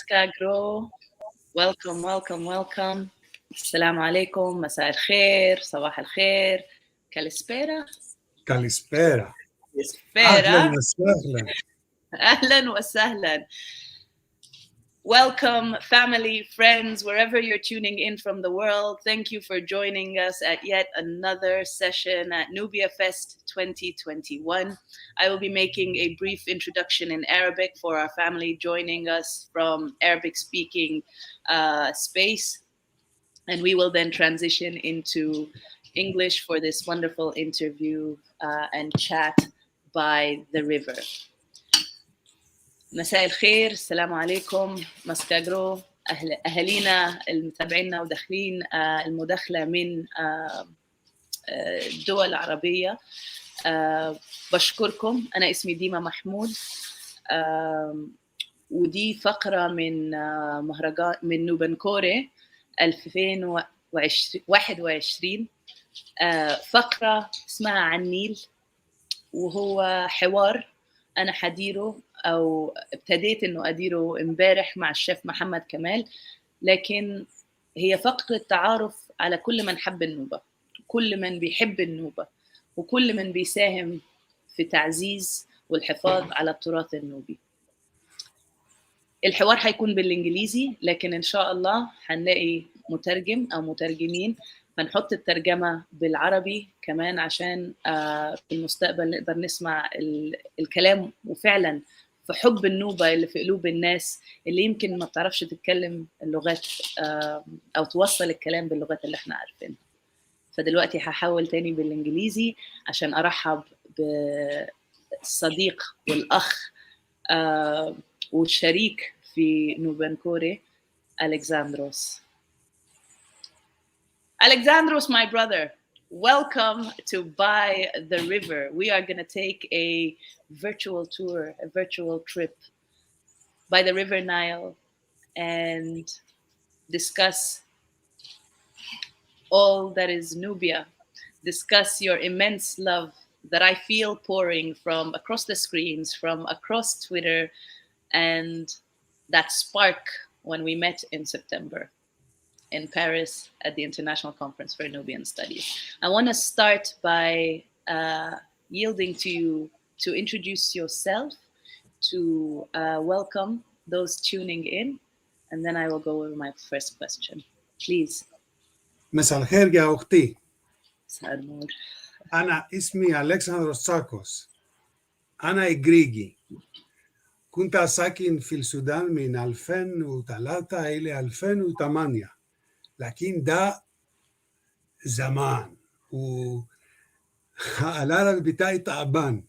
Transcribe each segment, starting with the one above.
Mascagro. Welcome. Assalamu alaikum, مساء الخير, صباح الخير, كالسبيرا. Kalispera. Kalispera. وسهلا. Ahlan wa sahlan. Welcome, family, friends, wherever you're tuning in from the world. Thank you for joining us at yet another session at NubiaFEST2021. I will be making a brief introduction in Arabic for our family joining us from Arabic-speaking space. And we will then transition into English for this wonderful interview and chat by the river. مساء الخير، السلام عليكم، مسكاجرو، أهالينا المتابعينا وداخلين المداخلة من الدول العربية. بشكركم. أنا اسمي ديما محمود، ودي فقرة من مهرجان من نوبنكوري 2021. فقرة اسمها عن النيل، وهو حوار أنا حديره أو ابتديت إنه أديره امبارح مع الشيف محمد كمال، لكن هي فقرة تعارف على كل من حب النوبة، كل من بيحب النوبة، وكل من بيساهم في تعزيز والحفاظ على التراث النوبي. الحوار هيكون بالإنجليزي، لكن إن شاء الله هنلاقي مترجم أو مترجمين، هنحط الترجمة بالعربي كمان عشان في المستقبل نقدر نسمع الكلام وفعلا في حب النوبة اللي في قلوب الناس اللي يمكن ما بتعرفش تتكلم اللغات أو توصل الكلام باللغات اللي احنا عارفينها. فدلوقتي هحاول تاني بالإنجليزي عشان أرحب بالصديق والأخ والشريك في نوبنكوري Alexandros. Alexandros, my brother, welcome to By the River. We are going to take a virtual tour, a virtual trip by the River Nile and discuss all that is Nubia, discuss your immense love that I feel pouring from across the screens, from across Twitter, and that spark when we met in September in Paris at the International Conference for Nubian Studies. I want to start by yielding to you to introduce yourself, to welcome those tuning in, and then I will go over my first question. Please. مساء الخير يا أختي. مساء النور. أنا اسمي ألكسندروس تساكوس. أنا إغريقي. كنت ساكن في السودان من 2003 إلى 2008. لكن ده زمان والعربي بتاعي تعبان.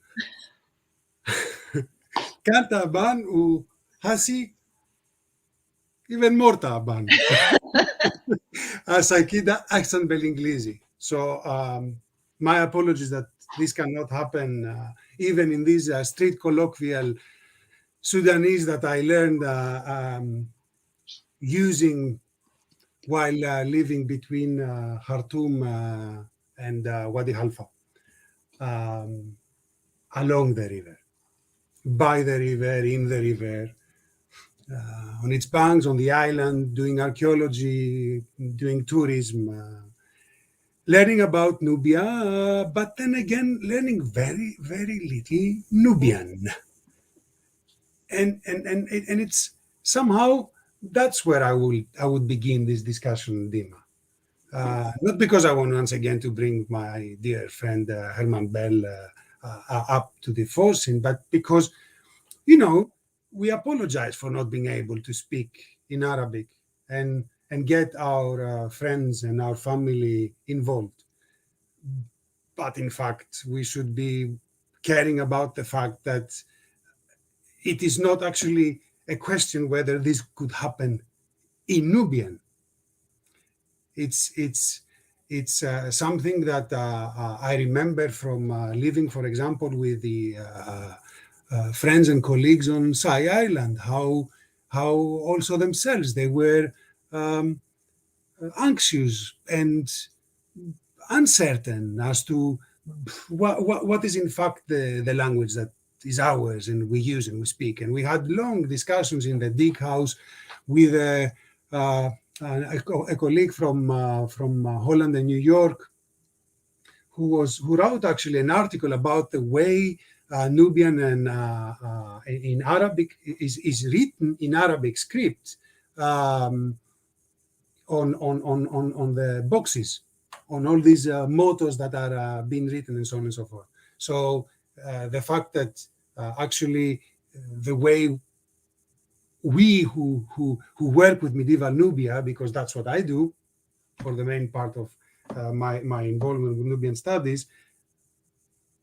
كان تعبان وهسي even more تعبان. هسا كده أحسن بالإنجليزي. So my apologies that this cannot happen even in this street colloquial Sudanese that I learned using while living between Khartoum and Wadi Halfa, along the river, by the river, in the river, on its banks, on the island, doing archaeology, doing tourism, learning about Nubia, but then again, learning very, very little Nubian. And it's somehow, that's where I would begin this discussion, Dima. Not because I want once again to bring my dear friend Herman Bell up to the forefront, but because, you know, we apologize for not being able to speak in Arabic and get our friends and our family involved. But in fact, we should be caring about the fact that it is not actually a question whether this could happen in Nubian. It's something that I remember from living, for example, with the friends and colleagues on Sai Island, how also themselves they were anxious and uncertain as to what is in fact the language that is ours and we use and we speak. And we had long discussions in the Dig House with a colleague from Holland and New York, who wrote actually an article about the way Nubian and in Arabic is written in Arabic script on the boxes, on all these mottos that are being written and so on and so forth. So the fact that actually the way we who work with medieval Nubia, because that's what I do for the main part of my involvement with Nubian studies,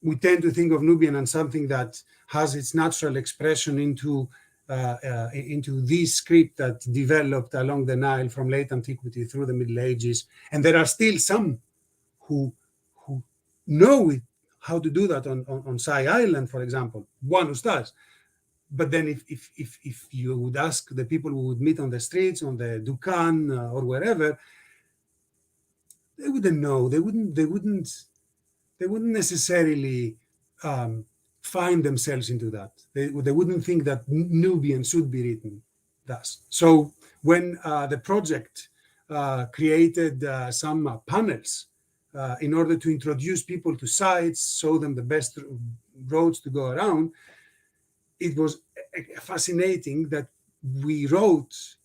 we tend to think of Nubian as something that has its natural expression into this script that developed along the Nile from late antiquity through the Middle Ages. And there are still some who know how to do that on Sai Island, for example, one who does. But then if you would ask the people who would meet on the streets, on the Dukan or wherever, they wouldn't know. They wouldn't necessarily find themselves into that. They wouldn't think that Nubian should be written thus. So when the project created some panels in order to introduce people to sites, show them the best roads to go around, it was fascinating that we wrote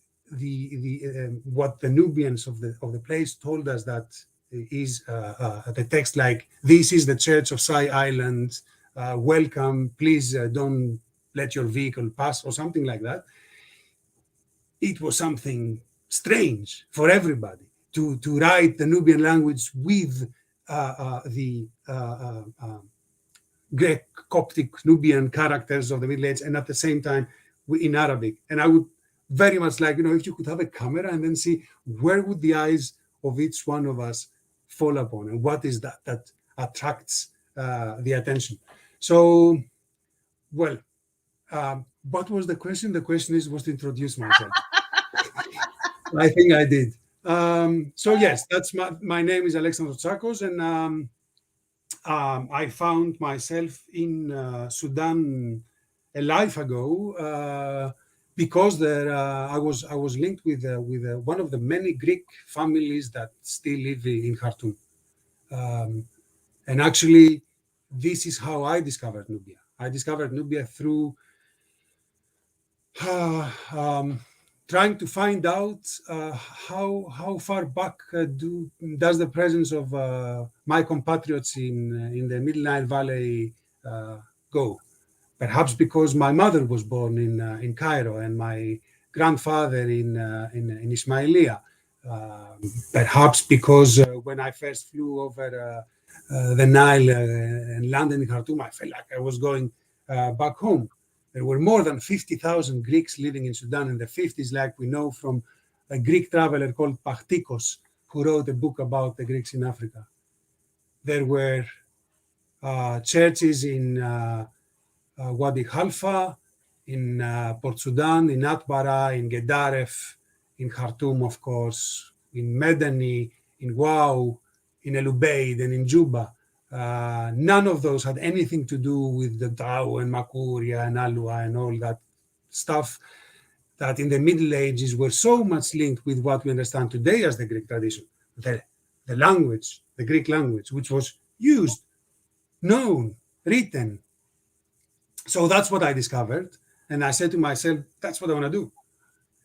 what the Nubians of the place told us that is the text, like, "This is the church of Sai Island, welcome, please don't let your vehicle pass," or something like that. It was something strange for everybody to write the Nubian language with the Greek Coptic Nubian characters of the Middle Age, and at the same time in Arabic. And I would very much like, if you could have a camera and then see where would the eyes of each one of us fall upon, and what is that attracts the attention. So, well, what was the question? The question was to introduce myself. I think I did. So yes, that's my name is Alexandros Tsakos, and I found myself in Sudan a life ago because I was linked with one of the many Greek families that still live in Khartoum, and actually, this is how I discovered Nubia. I discovered Nubia through trying to find out how far back does the presence of my compatriots in the Middle Nile Valley go. Perhaps because my mother was born in Cairo and my grandfather in Ismailia. Perhaps because when I first flew over the Nile and landed in Khartoum, I felt like I was going back home. There were more than 50,000 Greeks living in Sudan in the 50s, like we know from a Greek traveler called Pachtikos, who wrote a book about the Greeks in Africa. There were churches in Wadi Khalfa, in Port Sudan, in Atbara, in Gedaref, in Khartoum, of course, in Medani, in Wau, in El Ubaid, and in Juba. None of those had anything to do with the Tao and Makuria and Alua and all that stuff that in the Middle Ages were so much linked with what we understand today as the Greek tradition. The language, the Greek language, which was used, known, written. So that's what I discovered. And I said to myself, that's what I want to do.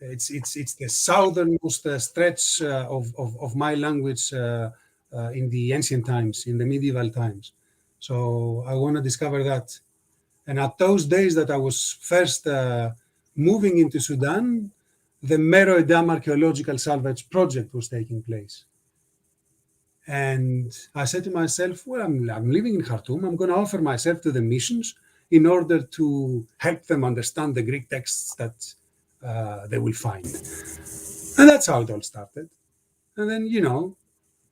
It's the southernmost stretch of my language in the ancient times, in the medieval times. So I want to discover that. And at those days that I was first moving into Sudan, the Meroe Dam Archaeological Salvage Project was taking place. And I said to myself, well, I'm living in Khartoum. I'm going to offer myself to the missions in order to help them understand the Greek texts that they will find. And that's how it all started. And then,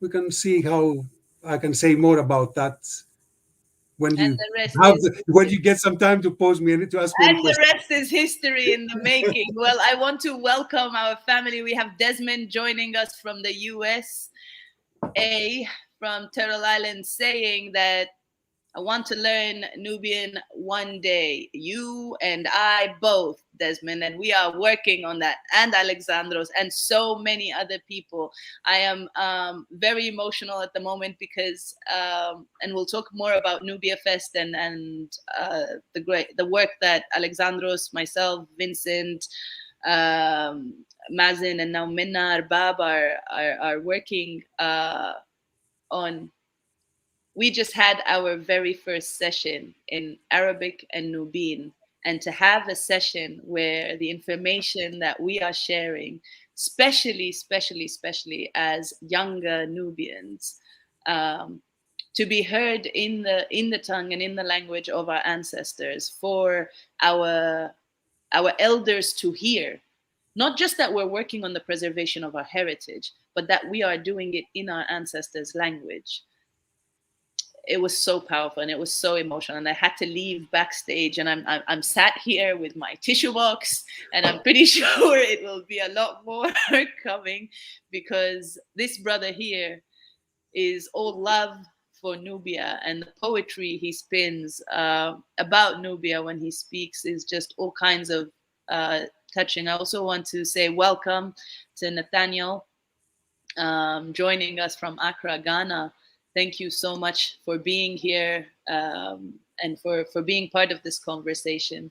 we can see how I can say more about that when you get some time to pose me and to ask me any questions. And the rest is history in the making. Well, I want to welcome our family. We have Desmond joining us from the USA, from Turtle Island, saying that I want to learn Nubian one day. You and I both, Desmond, and we are working on that. And Alexandros and so many other people. I am very emotional at the moment because, and we'll talk more about NubiaFest and the work that Alexandros, myself, Vincent, Mazin, and now Minna Arbab are working on. We just had our very first session in Arabic and Nubian. And to have a session where the information that we are sharing, especially as younger Nubians, to be heard in the tongue and in the language of our ancestors, for our elders to hear, not just that we're working on the preservation of our heritage, but that we are doing it in our ancestors' language. It was so powerful and it was so emotional, and I had to leave backstage, and I'm sat here with my tissue box, and I'm pretty sure it will be a lot more coming, because this brother here is all love for Nubia, and the poetry he spins about Nubia when he speaks is just all kinds of touching. I also want to say welcome to Nathaniel, joining us from Accra, Ghana. Thank you so much for being here, and for being part of this conversation.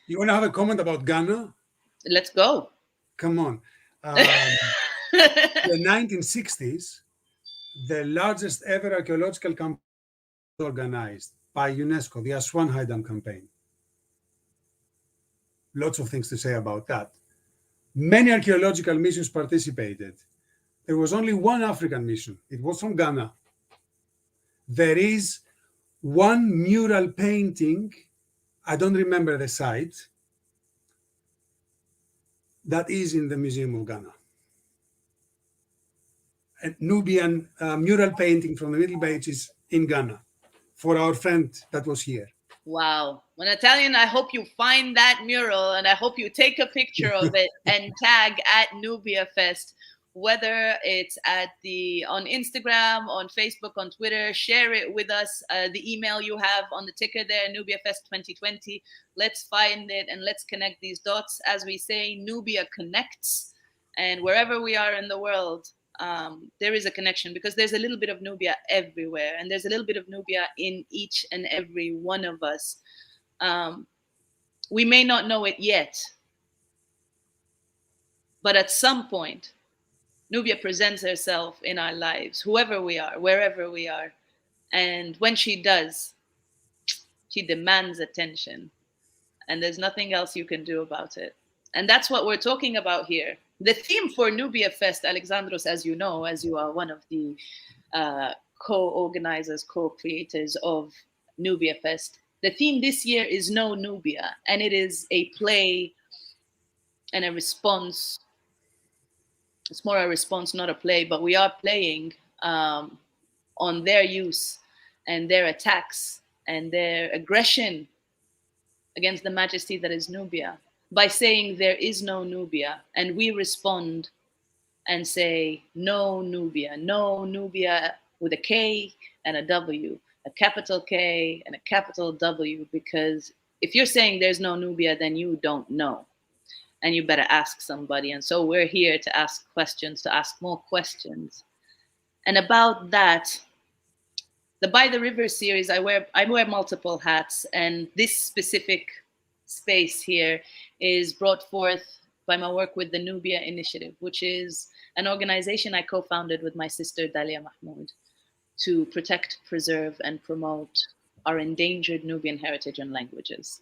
You want to have a comment about Ghana? Let's go. Come on. The 1960s, the largest ever archaeological campaign was organized by UNESCO, the Aswan High Dam campaign. Lots of things to say about that. Many archaeological missions participated. There was only one African mission. It was from Ghana. There is one mural painting, I don't remember the site, that is in the Museum of Ghana. A Nubian mural painting from the Middle Ages in Ghana for our friend that was here. Wow. When Italian, I hope you find that mural, and I hope you take a picture of it and tag at NubiaFest, whether it's on Instagram, on Facebook, on Twitter. Share it with us. The email you have on the ticker there, NubiaFest2020. Let's find it and let's connect these dots. As we say, Nubia connects, and wherever we are in the world, there is a connection, because there's a little bit of Nubia everywhere, and there's a little bit of Nubia in each and every one of us. We may not know it yet, but at some point, Nubia presents herself in our lives, whoever we are, wherever we are. And when she does, she demands attention. And there's nothing else you can do about it. And that's what we're talking about here. The theme for NubiaFest, Alexandros, as you know, as you are one of the co-organizers, co-creators of NubiaFest, the theme this year is No Nubia. And it is a play and a response. It's more a response, not a play, but we are playing on their use and their attacks and their aggression against the majesty that is Nubia, by saying there is no Nubia, and we respond and say no Nubia with a K and a W, a capital K and a capital W, because if you're saying there's no Nubia, then you don't know, and you better ask somebody. And so we're here to ask questions, to ask more questions. And about that, the By the River series, I wear multiple hats, and this specific space here is brought forth by my work with the Nubia Initiative, which is an organization I co-founded with my sister Dalia Mahmoud to protect, preserve, and promote our endangered Nubian heritage and languages.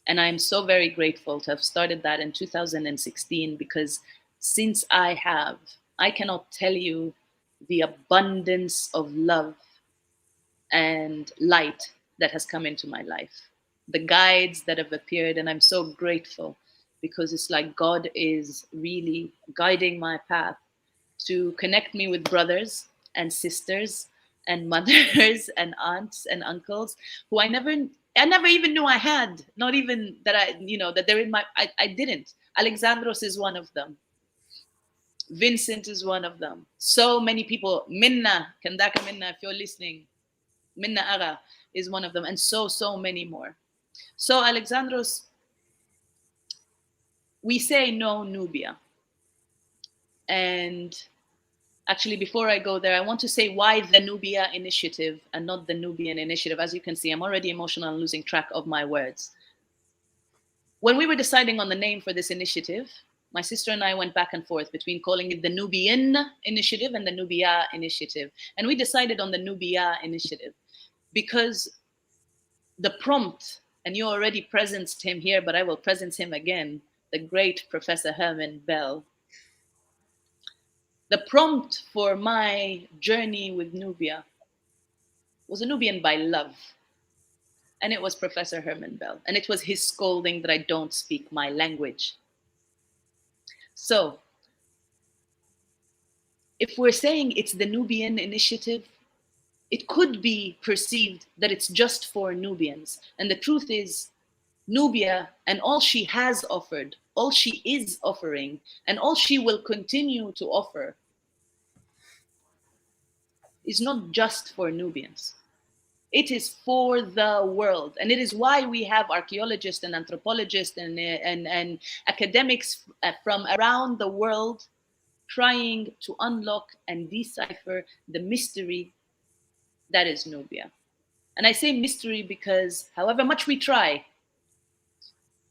And I'm so very grateful to have started that in 2016, because since I cannot tell you the abundance of love and light that has come into my life, the guides that have appeared, and I'm so grateful, because it's like God is really guiding my path to connect me with brothers and sisters and mothers and aunts and uncles who I never even knew I had, not even that that they're in I didn't. Alexandros is one of them. Vincent is one of them. So many people. Minna, Kandaka Minna, if you're listening, Minna Ara is one of them, and so many more. So, Alexandros, we say no Nubia. And actually, before I go there, I want to say why the Nubia initiative and not the Nubian initiative. As you can see, I'm already emotional and losing track of my words. When we were deciding on the name for this initiative, my sister and I went back and forth between calling it the Nubian initiative and the Nubia initiative. And we decided on the Nubia initiative because the prompt, and you already presenced him here, but I will presence him again, the great Professor Herman Bell. The prompt for my journey with Nubia was a Nubian by love. And it was Professor Herman Bell. And it was his scolding that I don't speak my language. So, if we're saying it's the Nubian initiative, it could be perceived that it's just for Nubians. And the truth is, Nubia and all she has offered, all she is offering, and all she will continue to offer is not just for Nubians. It is for the world. And it is why we have archaeologists and anthropologists and academics from around the world trying to unlock and decipher the mystery that is Nubia. And I say mystery because however much we try,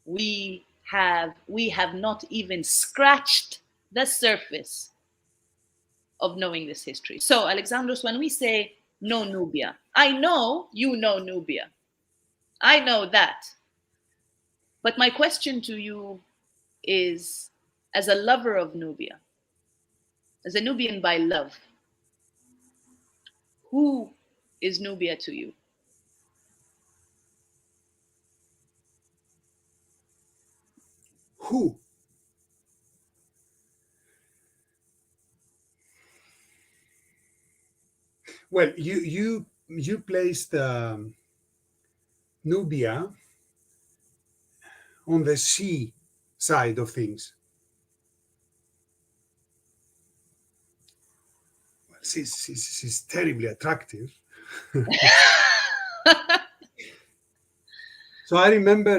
we have not even scratched the surface of knowing this history. So, Alexandros, when we say no Nubia, I know you know Nubia. I know that. But my question to you is, as a lover of Nubia, as a Nubian by love, who is Nubia to you? Who? Well, you placed Nubia on the sea side of things. Well, she's terribly attractive. So I remember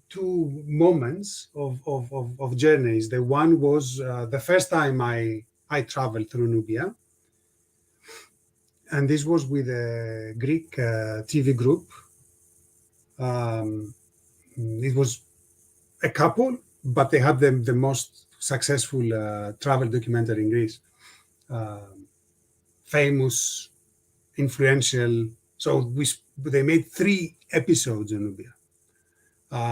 two moments of journeys. The one was the first time I traveled through Nubia. And this was with a Greek TV group. It was a couple, but they had the most successful travel documentary in Greece. Famous, influential. So they made 3 episodes on Nubia.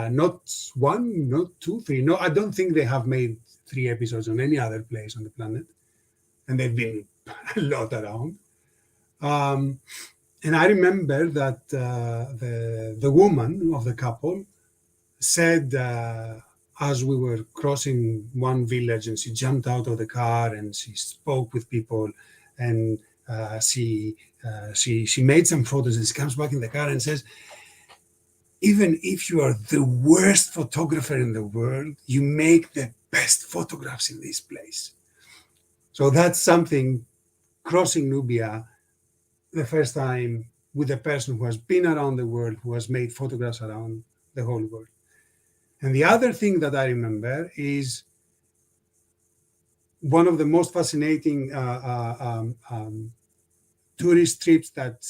Not 1, not 2, 3. No, I don't think they have made 3 episodes on any other place on the planet. And they've been a lot around. And I remember that the woman of the couple said, as we were crossing one village, and she jumped out of the car and she spoke with people, and she made some photos, and she comes back in the car and says, even if you are the worst photographer in the world, you make the best photographs in this place. So that's something, crossing Nubia the first time with a person who has been around the world, who has made photographs around the whole world. And the other thing that I remember is one of the most fascinating tourist trips that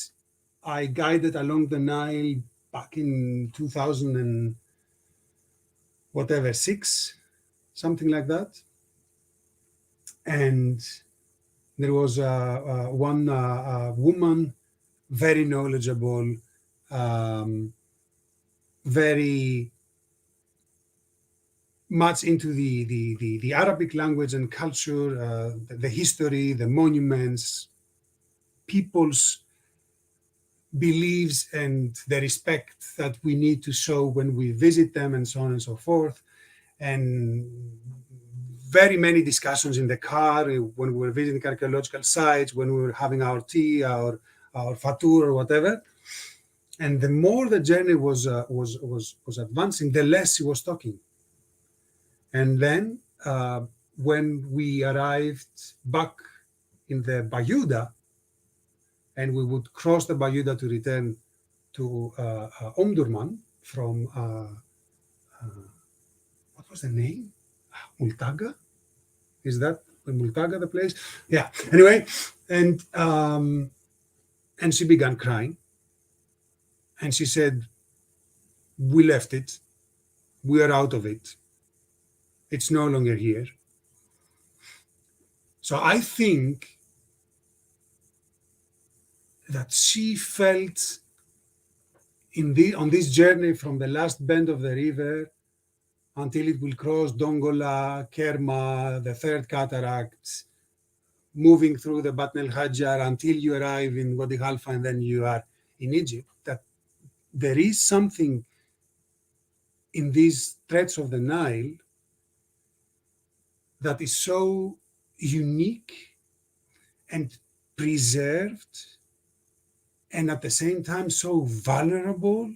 I guided along the Nile back in 2000 and whatever, 6, something like that. And there was one woman, very knowledgeable, very much into the Arabic language and culture, the history, the monuments, people's beliefs and the respect that we need to show when we visit them, and so on and so forth. And very many discussions in the car when we were visiting archaeological sites, when we were having our tea, our fatur or whatever. And the more the journey was advancing, the less she was talking. And then when we arrived back in the Bayuda, and we would cross the Bayuda to return to Omdurman from, what was the name? Multaga? Is that Multaga, the place? Yeah. Anyway, and she began crying, and she said, "We left it. We are out of it. It's no longer here." So I think that she felt on this journey from the last bend of the river until it will cross Dongola, Kerma, the third cataract, moving through the Batn el Hajar until you arrive in Wadi Halfa, and then you are in Egypt, that there is something in these threads of the Nile that is so unique and preserved, and at the same time so vulnerable,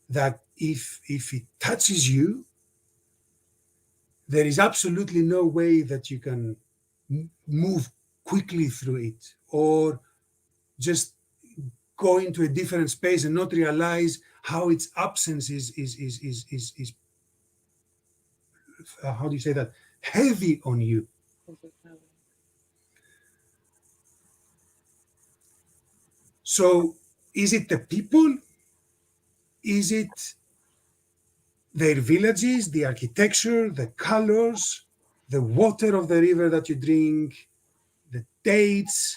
that if it touches you, there is absolutely no way that you can move quickly through it, or just go into a different space and not realize how its absence is how do you say that, heavy on you. So is it the people? Is it their villages, the architecture, the colors, the water of the river that you drink, the dates,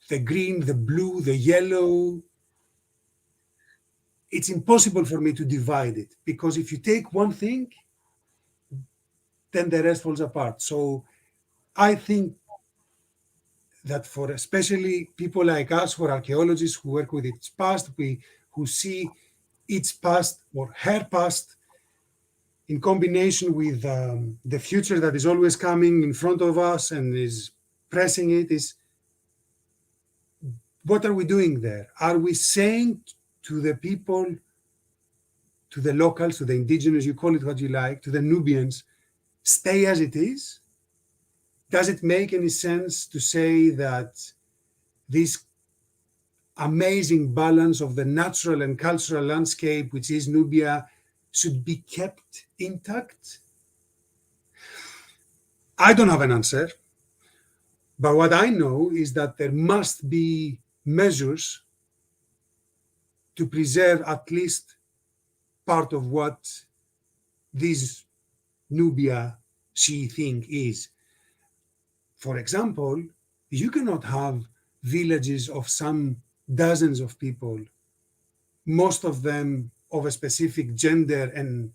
the green, the blue, the yellow? It's impossible for me to divide it, because if you take one thing, then the rest falls apart. So I think that for especially people like us who are archaeologists, who work with its past, who see its past or her past in combination with the future that is always coming in front of us and is pressing it, is what are we doing there? Are we saying to the people, to the locals, to the indigenous, you call it what you like, to the Nubians, stay as it is? Does it make any sense to say that this amazing balance of the natural and cultural landscape, which is Nubia, should be kept intact? I don't have an answer, but what I know is that there must be measures to preserve at least part of what this Nubia she thing is. For example, you cannot have villages of some dozens of people, most of them of a specific gender and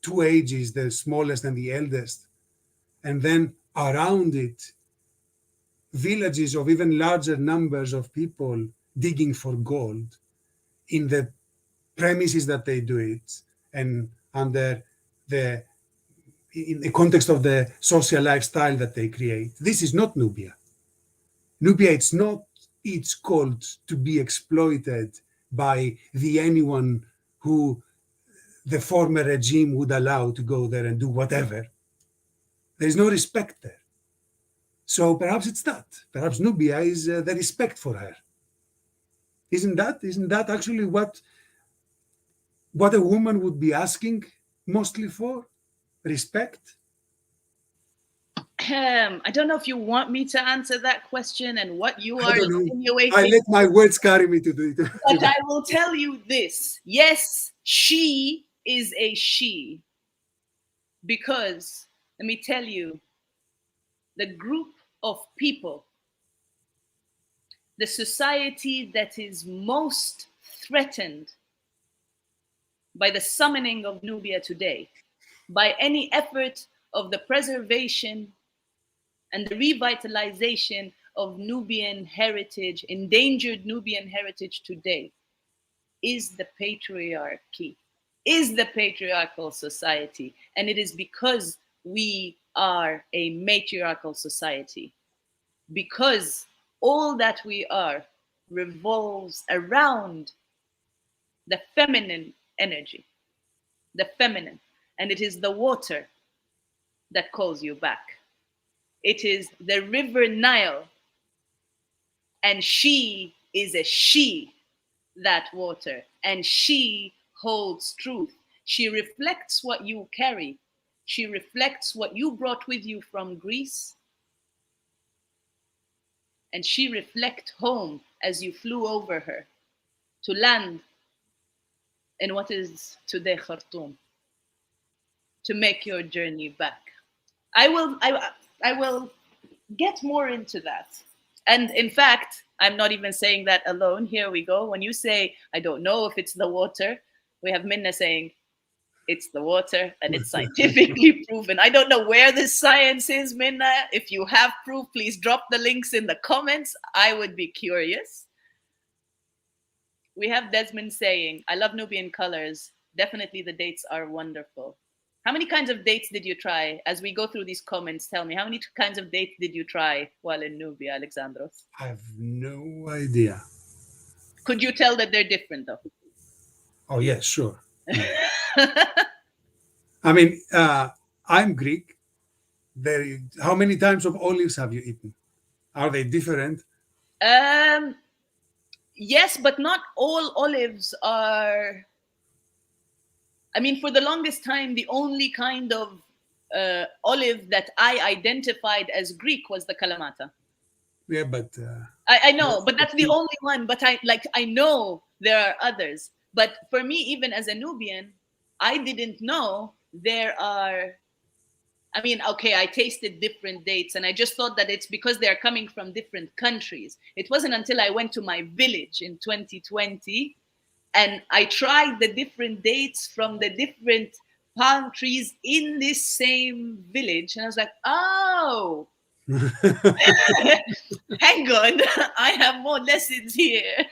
two ages, the smallest and the eldest, and then around it, villages of even larger numbers of people digging for gold in the premises that they do it, and under in the context of the social lifestyle that they create. This is not Nubia. Nubia, it's not its called to be exploited by the anyone who the former regime would allow to go there and do whatever. There's no respect there. So perhaps it's that. Perhaps Nubia is the respect for her. Isn't that actually what a woman would be asking mostly for? Respect? I don't know if you want me to answer that question and what you I are don't know. insinuating. I let my words carry me to do it. But I will tell you this. Yes, she is a she. Because, let me tell you, the group of people, the society that is most threatened by the summoning of Nubia today, by any effort of the preservation and the revitalization of Nubian heritage, endangered Nubian heritage today, is the patriarchy, is the patriarchal society. And it is because we are a matriarchal society, because all that we are revolves around the feminine energy, the feminine. And it is the water that calls you back. It is the River Nile And she is a she, that water. And she holds truth. She reflects what you carry. She reflects what you brought with you from Greece. And she reflects home as you flew over her to land in what is today Khartoum, to make your journey back. I will get more into that. And in fact, I'm not even saying that alone. Here we go. When you say, I don't know if it's the water, we have Minna saying, it's the water and it's scientifically proven. I don't know where this science is, Minna. If you have proof, please drop the links in the comments. I would be curious. We have Desmond saying, I love Nubian colors. Definitely the dates are wonderful. How many kinds of dates did you try? As we go through these comments, tell me, how many kinds of dates did you try while in Nubia, Alexandros? I have no idea. Could you tell that they're different, though? Oh, yes, sure. I mean, I'm Greek. How many types of olives have you eaten? Are they different? Yes, but not all olives are. I mean, for the longest time, the only kind of olive that I identified as Greek was the Kalamata. Yeah, but I know, but that's the only one. But I know there are others. But for me, even as a Nubian, I didn't know there are. I mean, okay, I tasted different dates, and I just thought that it's because they are coming from different countries. It wasn't until I went to my village in 2020 and I tried the different dates from the different palm trees in this same village, and I was like, oh, hang on, I have more lessons here.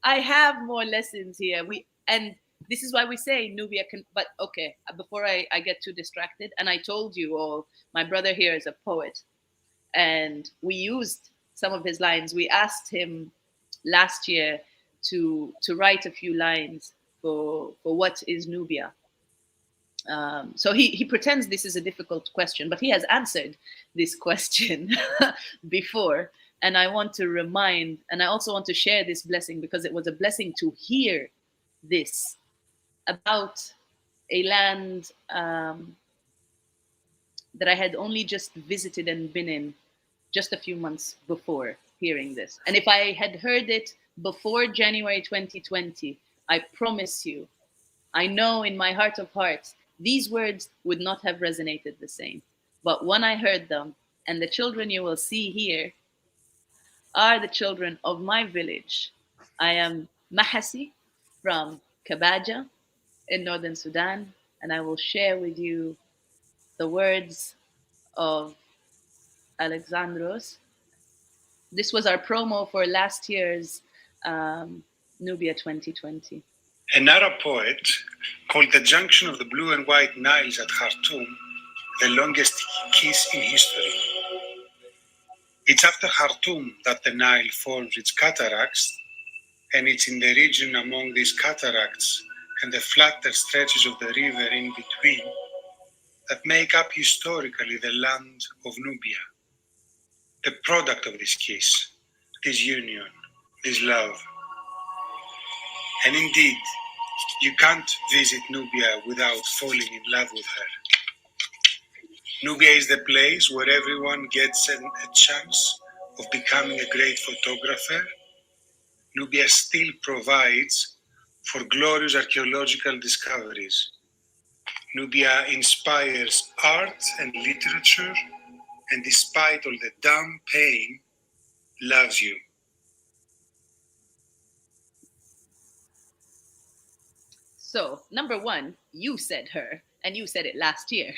I have more lessons here. And this is why we say Nubia can, but okay, before I get too distracted, and I told you all, my brother here is a poet, and we used some of his lines. We asked him last year to write a few lines for what is Nubia. So he pretends this is a difficult question, but he has answered this question before. And I want to remind, and I also want to share this blessing because it was a blessing to hear this about a land that I had only just visited and been in just a few months before hearing this. And if I had heard it before January 2020, I promise you, I know in my heart of hearts, these words would not have resonated the same. But when I heard them, and the children you will see here are the children of my village. I am Mahasi from Kabaja in northern Sudan, and I will share with you the words of Alexandros. This was our promo for last year's Nubia 2020. An Arab poet called the junction of the blue and white Niles at Khartoum the longest kiss in history. It's after Khartoum that the Nile forms its cataracts, and it's in the region among these cataracts and the flatter stretches of the river in between that make up historically the land of Nubia. The product of this kiss, this union, this love. And indeed, you can't visit Nubia without falling in love with her. Nubia is the place where everyone gets a chance of becoming a great photographer. Nubia still provides for glorious archaeological discoveries. Nubia inspires art and literature, and despite all the damn pain, loves you. So, number one, you said her, and you said it last year.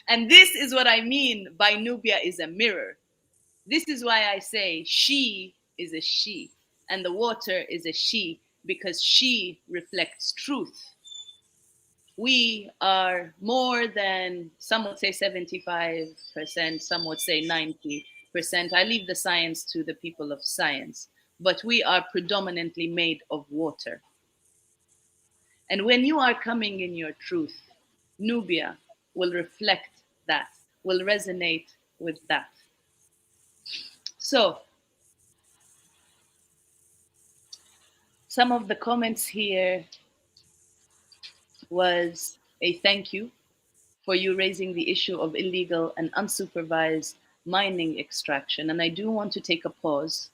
And this is what I mean by Nubia is a mirror. This is why I say she is a she, and the water is a she, because she reflects truth. We are more than, some would say 75%, some would say 90%. I leave the science to the people of science, but we are predominantly made of water. And when you are coming in your truth, Nubia will reflect that, will resonate with that. So, some of the comments here was a thank you for you raising the issue of illegal and unsupervised mining extraction. And I do want to take a pause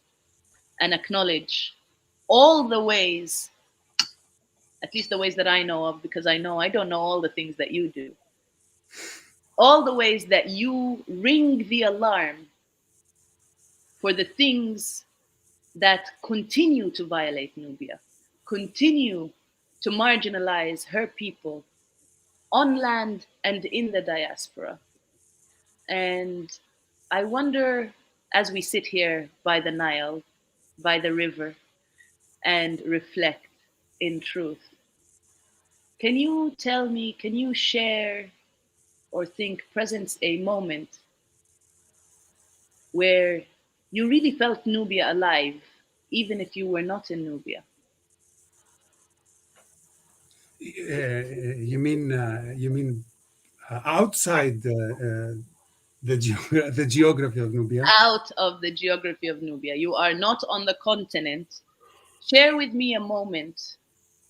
and acknowledge all the ways, at least the ways that I know of, because I know I don't know all the things that you do, all the ways that you ring the alarm for the things that continue to violate Nubia, continue to marginalize her people on land and in the diaspora. And I wonder, as we sit here by the Nile, by the river, and reflect in truth, can you tell me, can you share or think presents a moment where you really felt Nubia alive, even if you were not in Nubia? You mean outside the geography of Nubia? Out of the geography of Nubia. You are not on the continent. Share with me a moment,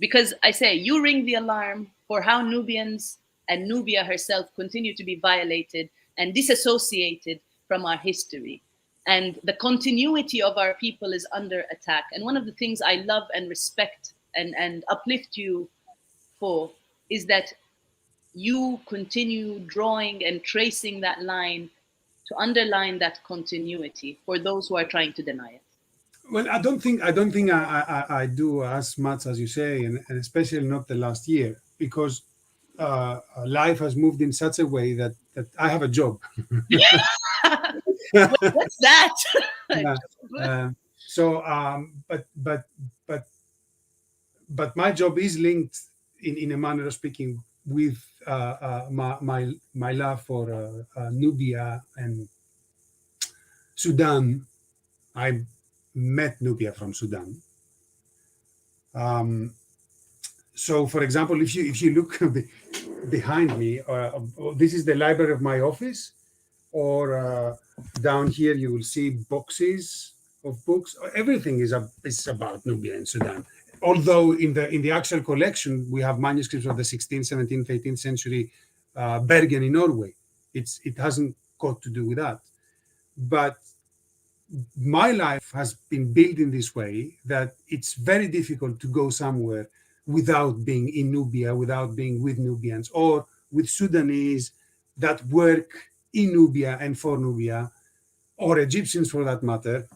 because I say you ring the alarm for how Nubians and Nubia herself continue to be violated and disassociated from our history. And the continuity of our people is under attack. And one of the things I love and respect and uplift you for is that you continue drawing and tracing that line to underline that continuity for those who are trying to deny it. Well, I don't think I do as much as you say, and especially not the last year, because life has moved in such a way that I have a job. What's that? Yeah. But my job is linked in a manner of speaking with my love for Nubia and Sudan. I met Nubia from Sudan. So, for example, if you look behind me, this is the library of my office, or down here you will see boxes of books. Everything is about Nubia and Sudan. Although in the actual collection we have manuscripts of the 16th, 17th, 18th century Bergen in Norway. It hasn't got to do with that, but my life has been built in this way that it's very difficult to go somewhere without being in Nubia, without being with Nubians or with Sudanese that work in Nubia and for Nubia, or Egyptians for that matter.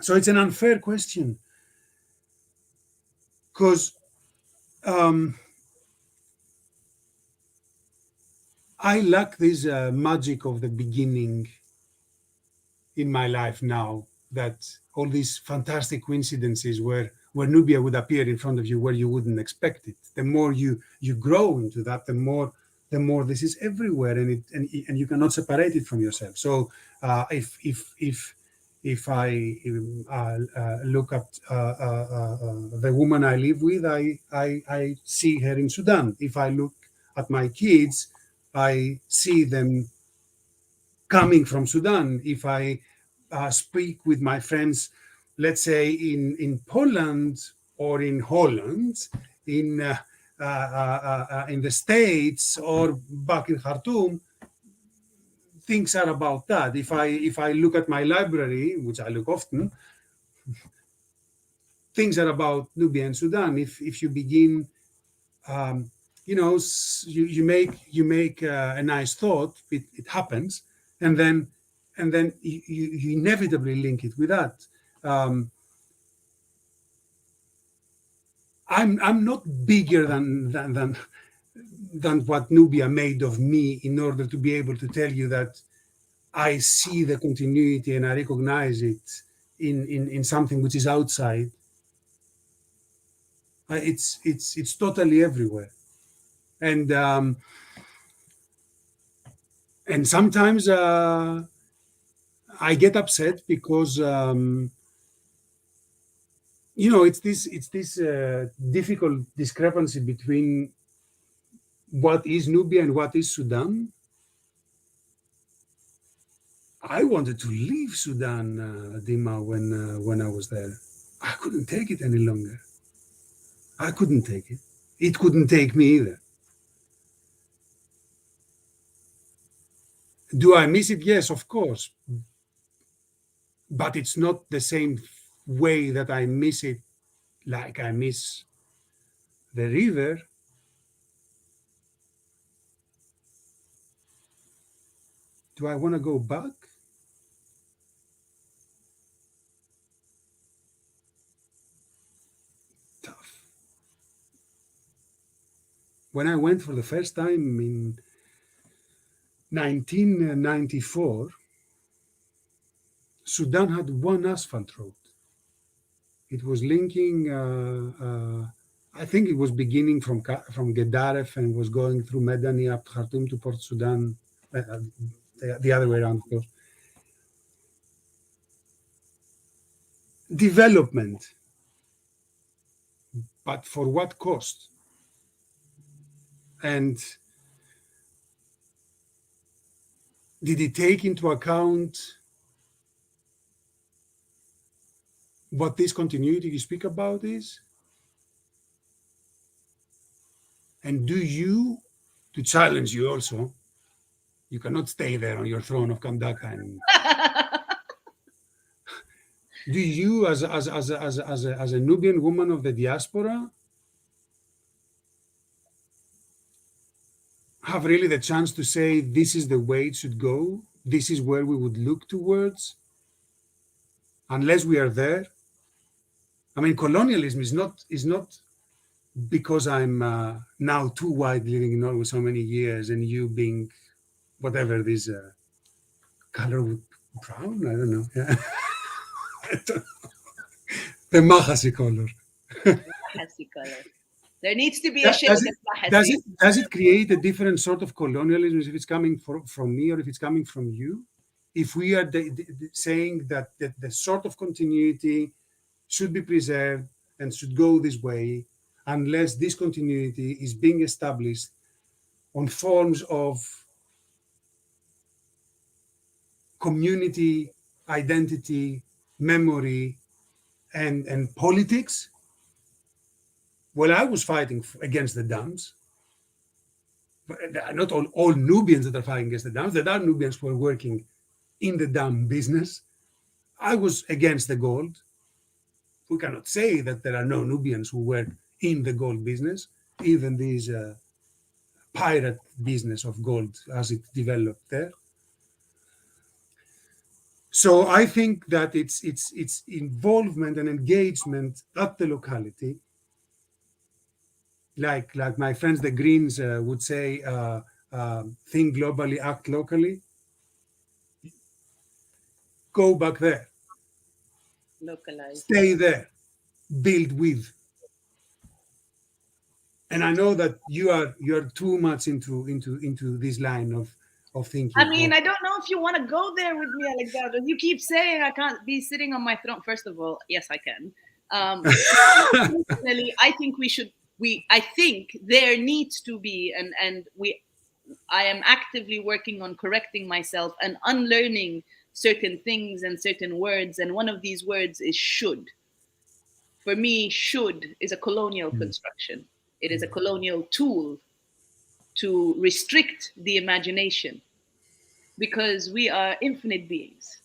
So it's an unfair question, because I lack this magic of the beginning in my life now, that all these fantastic coincidences where Nubia would appear in front of you where you wouldn't expect it. The more you grow into that, the more this is everywhere, and you cannot separate it from yourself. So if I look at the woman I live with, I see her in Sudan. If I look at my kids, I see them coming from Sudan. If I speak with my friends, let's say in Poland or in Holland, in the States or back in Khartoum, things are about that. If I look at my library, which I look often, things are about Nubia and Sudan. If you begin, you make a nice thought, it happens, and then you inevitably link it with that. I'm not bigger than what Nubia made of me in order to be able to tell you that I see the continuity and I recognize it in something which is outside. It's totally everywhere, and sometimes I get upset because it's this difficult discrepancy between what is Nubia and what is Sudan. I wanted to leave Sudan, Dima, when I was there. I couldn't take it any longer. I couldn't take it. It couldn't take me either. Do I miss it? Yes, of course. But it's not the same way that I miss it, like I miss the river. Do I want to go back? Tough. When I went for the first time in 1994, Sudan had one asphalt road. It was linking, I think it was beginning from Gedaref and was going through Medani up Khartoum to Port Sudan, the other way around, of course. Development, but for what cost? And did it take into account what this continuity you speak about is? And do you, to challenge you also, you cannot stay there on your throne of Kandaka. And do you, as a Nubian woman of the diaspora, have really the chance to say, this is the way it should go, this is where we would look towards, unless we are there? I mean, colonialism is not because I'm now too white living in Norway so many years and you being whatever this color brown, I don't know. Yeah. The Mahasi color. Mahasi color. There needs to be a shade of Mahasi. Does it create a different sort of colonialism if it's coming from me or if it's coming from you? If we are saying that the sort of continuity should be preserved and should go this way, unless this continuity is being established on forms of community, identity, memory, and politics. Well, I was fighting against the dams. But not all Nubians that are fighting against the dams. There are Nubians who are working in the dam business. I was against the gold. We cannot say that there are no Nubians who work in the gold business, even this pirate business of gold as it developed there. So I think that it's involvement and engagement at the locality, like my friends the Greens would say, think globally, act locally. Go back there. Localize. Stay there. Build with. And I know that you are too much into this line of thinking. I mean, I don't know if you want to go there with me, Alexandros. You keep saying I can't be sitting on my throne. First of all, yes, I can. Personally, I think we should. I think there needs to be, I am actively working on correcting myself and unlearning certain things and certain words. And one of these words is should. For me, should is a colonial construction. It is a colonial tool to restrict the imagination, because we are infinite beings.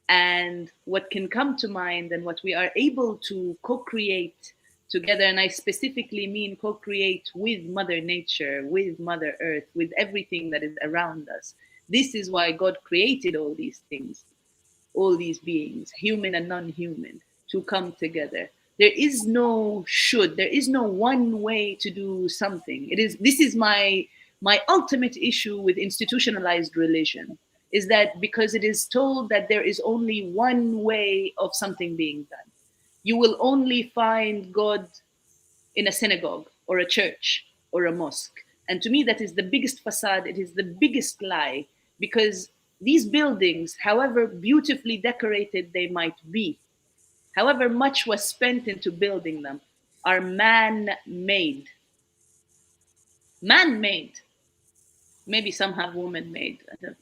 And what can come to mind and what we are able to co-create together, and I specifically mean co-create with Mother Nature, with Mother Earth, with everything that is around us. This is why God created all these things, all these beings, human and non-human, to come together. There is no should, there is no one way to do something. This is my ultimate issue with institutionalized religion, is that because it is told that there is only one way of something being done. You will only find God in a synagogue or a church or a mosque. And to me, that is the biggest facade. It is the biggest lie, because these buildings, however beautifully decorated they might be, however much was spent into building them, are man-made. Man-made. maybe some have woman made,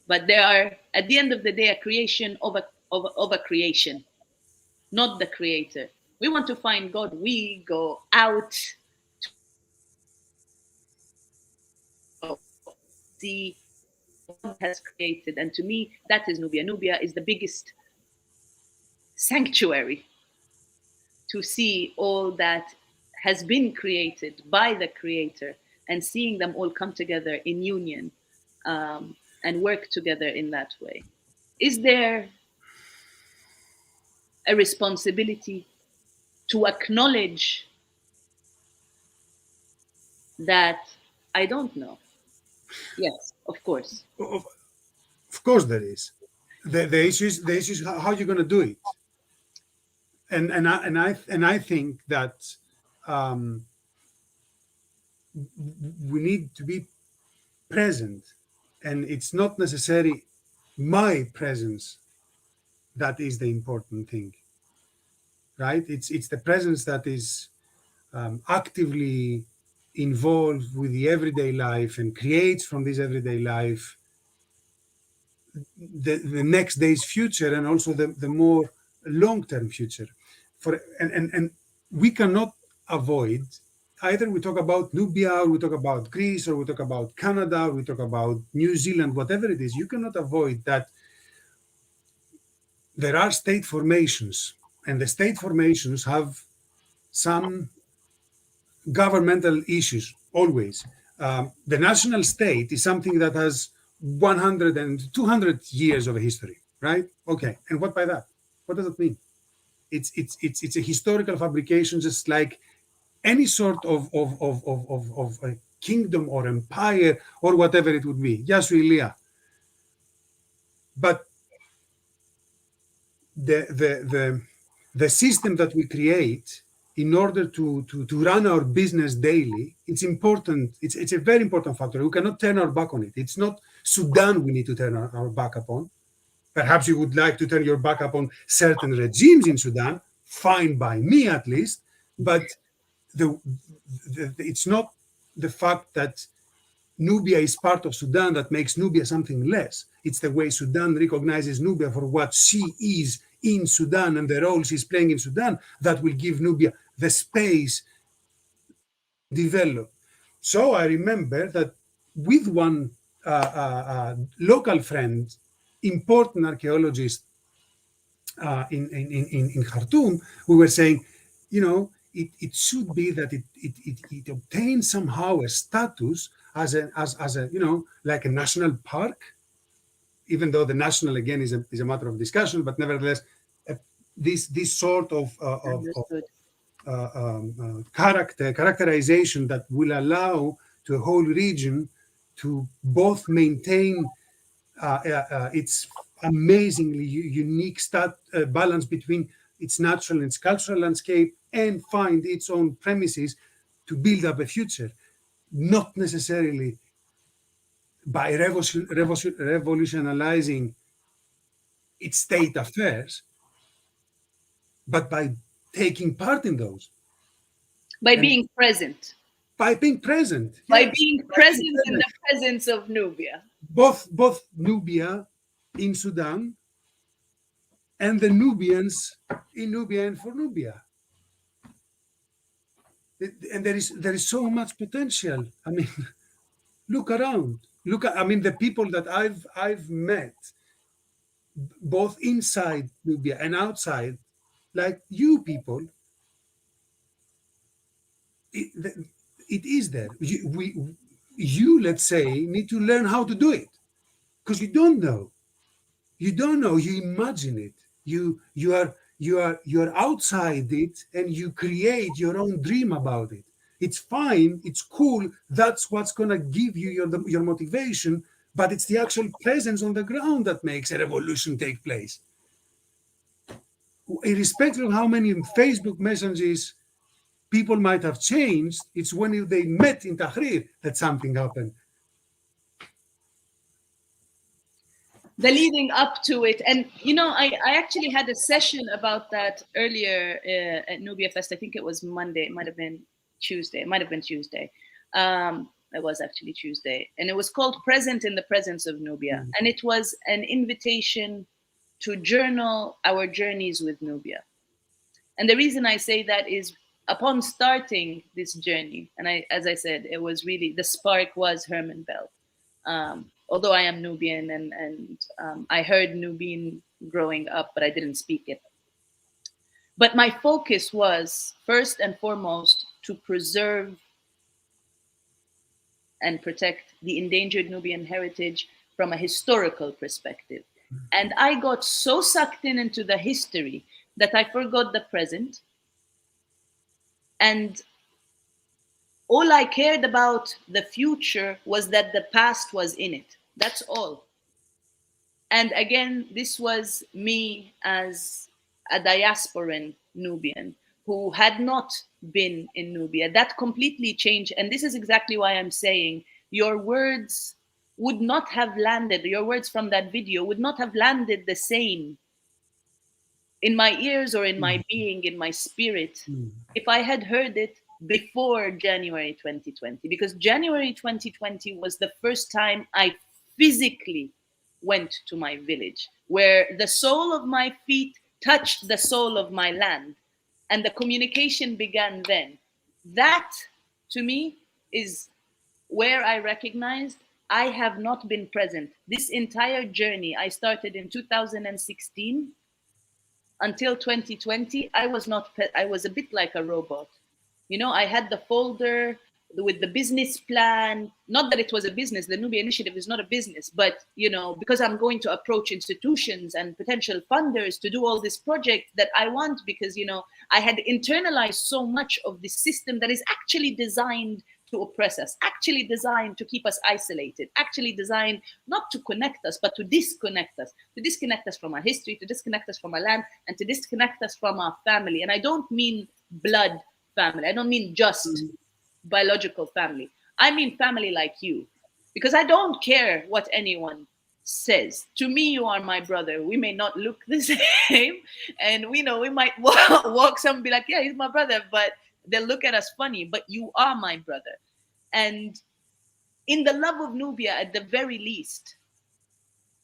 but they are, at the end of the day, a creation of a creation, not the creator. We want to find God. We go out to see God has created. And to me, that is Nubia. Nubia is the biggest sanctuary to see all that has been created by the creator, and seeing them all come together in union, and work together in that way. Is there a responsibility to acknowledge that? I don't know. Yes, of course. Of course there is. The issue is how you're going to do it. And I think that we need to be present, and it's not necessarily my presence that is the important thing, right? It's the presence that is actively involved with the everyday life and creates from this everyday life the next day's future, and also the more long-term future. And we cannot avoid, either we talk about Nubia, or we talk about Greece, or we talk about Canada, or we talk about New Zealand, whatever it is, you cannot avoid that there are state formations, and the state formations have some governmental issues always. The national state is something that has 100 and 200 years of a history, right? Okay, and what by that? What does it mean? It's a historical fabrication, just like any sort of a kingdom or empire or whatever it would be. Yasuilia. But the system that we create in order to run our business daily, it's important. It's a very important factor. We cannot turn our back on it. It's not Sudan we need to turn our back upon. Perhaps you would like to turn your back upon certain regimes in Sudan, fine by me at least, but it's not the fact that Nubia is part of Sudan that makes Nubia something less. It's the way Sudan recognizes Nubia for what she is in Sudan and the role she's playing in Sudan that will give Nubia the space to develop. So I remember that with one local friend, important archaeologist in Khartoum, we were saying, it should be that it obtains somehow a status as a like a national park, even though the national again is a matter of discussion, but nevertheless, this sort of characterization that will allow to a whole region to both maintain its amazingly unique balance between its natural and its cultural landscape, and find its own premises to build up a future, not necessarily by revolutionizing its state affairs, but by taking part in those. By being present. By being present. By being present in the presence of Nubia. Both Nubia in Sudan and the Nubians in Nubia and for Nubia. And there is so much potential. I mean, look around. The people that I've met, both inside Nubia and outside, like you people, it is there. You, let's say, need to learn how to do it, because you don't know. You imagine it. You are outside it, and you create your own dream about it. It's fine, it's cool, that's what's going to give you your motivation, but it's the actual presence on the ground that makes a revolution take place. Irrespective of how many Facebook messages people might have changed, it's when they met in Tahrir that something happened. The leading up to it. And, I actually had a session about that earlier at NubiaFest. I think it was Monday. It might have been Tuesday. It was actually Tuesday. And it was called Present in the Presence of Nubia. And it was an invitation to journal our journeys with Nubia. And the reason I say that is upon starting this journey, and as I said, it was really, the spark was Herman Bell. Although I am Nubian and I heard Nubian growing up, but I didn't speak it. But my focus was first and foremost to preserve and protect the endangered Nubian heritage from a historical perspective. And I got so sucked into the history that I forgot the present. And all I cared about the future was that the past was in it. That's all. And again, this was me as a diasporan Nubian who had not been in Nubia. That completely changed. And this is exactly why I'm saying your words would not have landed, your words from that video would not have landed the same in my ears or in my being, in my spirit, if I had heard it before January 2020. Because January 2020 was the first time I physically went to my village, where the sole of my feet touched the soul of my land. And the communication began then. That, to me, is where I recognized I have not been present. This entire journey I started in 2016 until 2020. I was a bit like a robot. You know, I had the folder with the business plan. Not that it was a business. The Nubia Initiative is not a business, but you know, because I'm going to approach institutions and potential funders to do all this project that I want, because you know, I had internalized so much of this system that is actually designed to oppress us, actually designed to keep us isolated, actually designed not to connect us, but to disconnect us from our history, to disconnect us from our land, and to disconnect us from our family. And I don't mean blood family. I don't mean just biological family. I mean family like you, because I don't care what anyone says. To me, you are my brother. We may not look the same, and we know we might walk some and be like, yeah, he's my brother, but they'll look at us funny, but you are my brother. And in the love of Nubia, at the very least,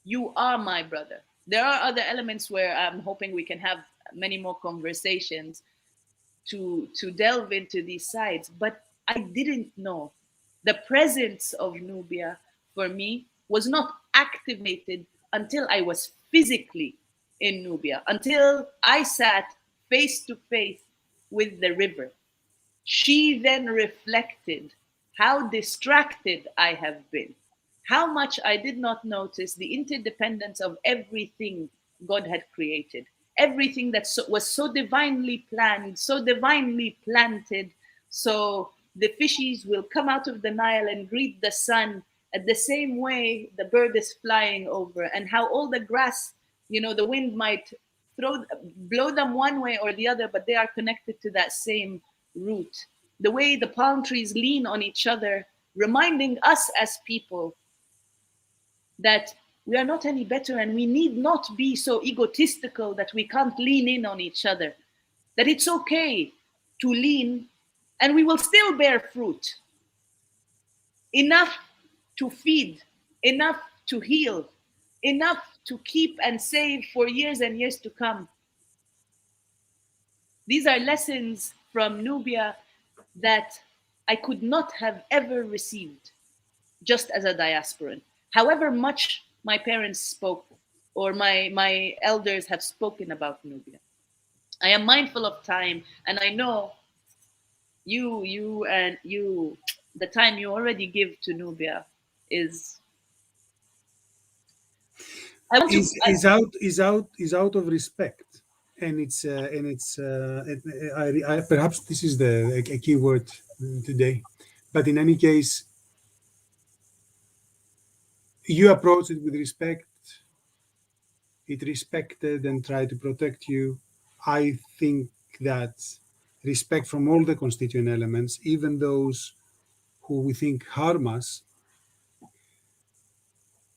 you are my brother. There are other elements where I'm hoping we can have many more conversations to delve into these sides, but I didn't know. The presence of Nubia for me was not activated until I was physically in Nubia, until I sat face to face with the river. She then reflected how distracted I have been, how much I did not notice the interdependence of everything God had created, everything that was so divinely planned, so divinely planted. So the fishes will come out of the Nile and greet the sun at the same way the bird is flying over, and how all the grass, you know, the wind might blow them one way or the other, but they are connected to that same root. The way the palm trees lean on each other, reminding us as people that we are not any better, and we need not be so egotistical that we can't lean in on each other. That it's okay to lean and we will still bear fruit. Enough to feed, enough to heal, enough to keep and save for years and years to come. These are lessons from Nubia that I could not have ever received just as a diasporan. However much my parents spoke or my elders have spoken about Nubia. I am mindful of time, and I know you, the time you already give to Nubia is. I want to. Is out of respect, and perhaps this is a key word today, but in any case, you approach it with respect. It respected and tried to protect you. I think that respect from all the constituent elements, even those who we think harm us,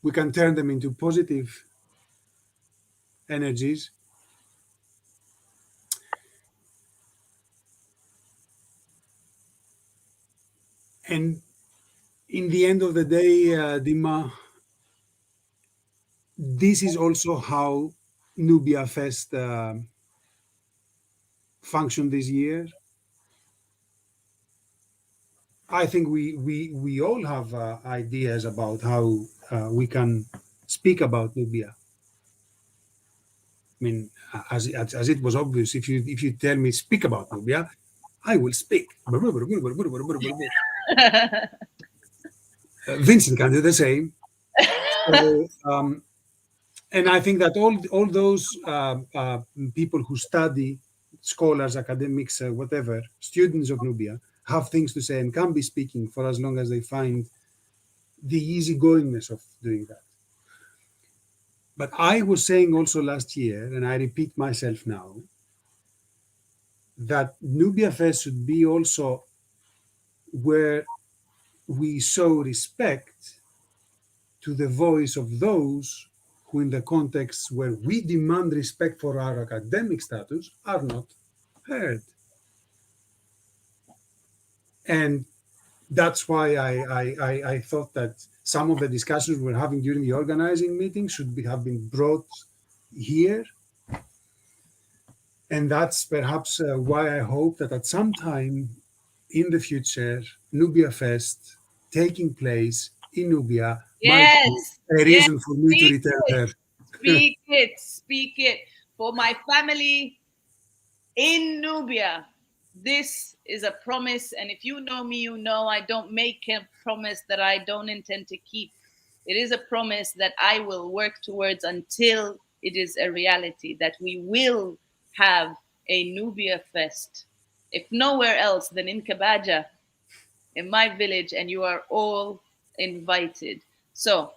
we can turn them into positive energies. And In the end of the day, Dima, this is also how Nubia Fest functioned this year. I think we all have ideas about how we can speak about Nubia. I mean, as it was obvious, if you tell me speak about Nubia, I will speak. Vincent can do the same. So, and I think that all those people who study, scholars, academics, whatever, students of Nubia, have things to say and can be speaking for as long as they find the easygoingness of doing that. But I was saying also last year, and I repeat myself now, that Nubia Fest should be also where we show respect to the voice of those who, in the contexts where we demand respect for our academic status, are not heard. And that's why I thought that some of the discussions we're having during the organizing meeting should have been brought here. And that's perhaps why I hope that at some time in the future, Nubia Fest taking place in Nubia might be Yes, a yes, reason for me to speak return it, there. speak it, speak it. For my family in Nubia, this is a promise. And if you know me, you know I don't make a promise that I don't intend to keep. It is a promise that I will work towards until it is a reality, that we will have a Nubia Fest. If nowhere else than in Kabaja, in my village, and you are all invited. So,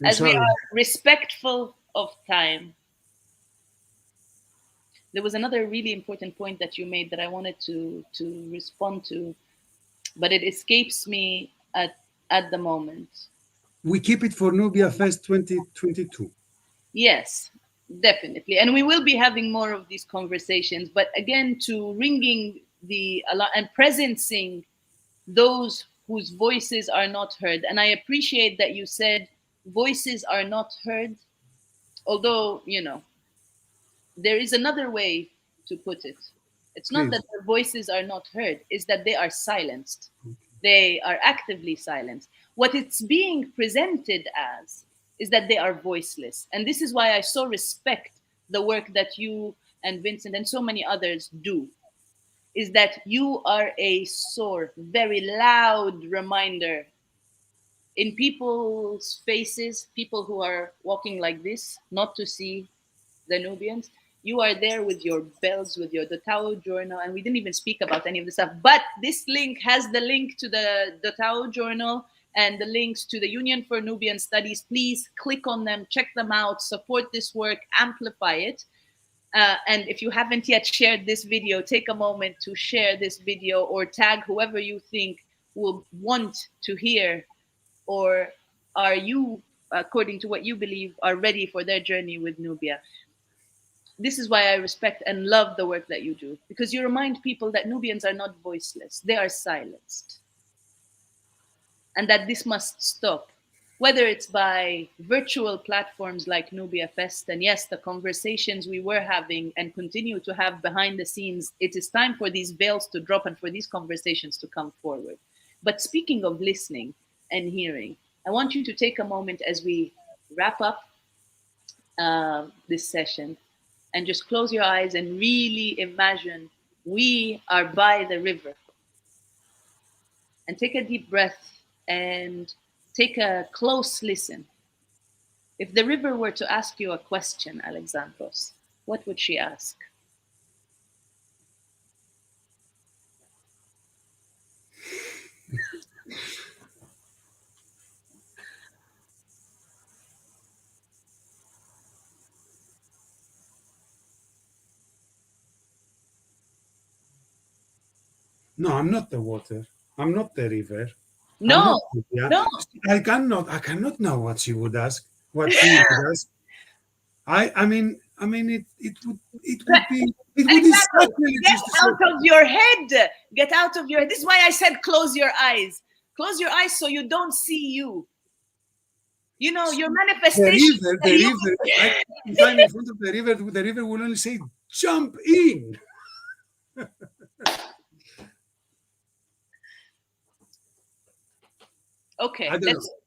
as we Inshallah. are respectful of time, there was another really important point that you made that I wanted to respond to, but it escapes me at the moment. We keep it for Nubia Fest 2022. Yes, definitely, and we will be having more of these conversations. But again, to ringing the alarm and presencing those whose voices are not heard. And I appreciate that you said voices are not heard, although, you know, there is another way to put it. It's not Please. that their voices are not heard, it's that they are silenced. They are actively silenced. What it's being presented as is that they are voiceless. And this is why I so respect the work that you and Vincent and so many others do, is that you are a sore, very loud reminder in people's faces, people who are walking like this, not to see the Nubians. You are there with your bells, with your Dotao journal, and we didn't even speak about any of the stuff. But this link has the link to the Dotao journal and the links to the Union for Nubian Studies. Please click on them, check them out, support this work, amplify it. And if you haven't yet shared this video, take a moment to share this video or tag whoever you think will want to hear, or are you, according to what you believe, are ready for their journey with Nubia. This is why I respect and love the work that you do, because you remind people that Nubians are not voiceless, they are silenced. And that this must stop, whether it's by virtual platforms like Nubia Fest, and yes, the conversations we were having and continue to have behind the scenes, it is time for these veils to drop and for these conversations to come forward. But speaking of listening and hearing, I want you to take a moment as we wrap up this session and just close your eyes and really imagine we are by the river. And take a deep breath and take a close listen. If the river were to ask you a question, Alexandros, what would she ask? No, I'm not the water. I'm not the river. I'm not No, Nubia. no. I cannot know what she would ask. What he would ask. I mean, it would be, it would Alexandros, certainly get just to say, out of your head. Get out of your head. This is why I said close your eyes. Close your eyes so you don't see you. You know, your The manifestation. river, if I'm in front of the river will only say, jump in. Okay,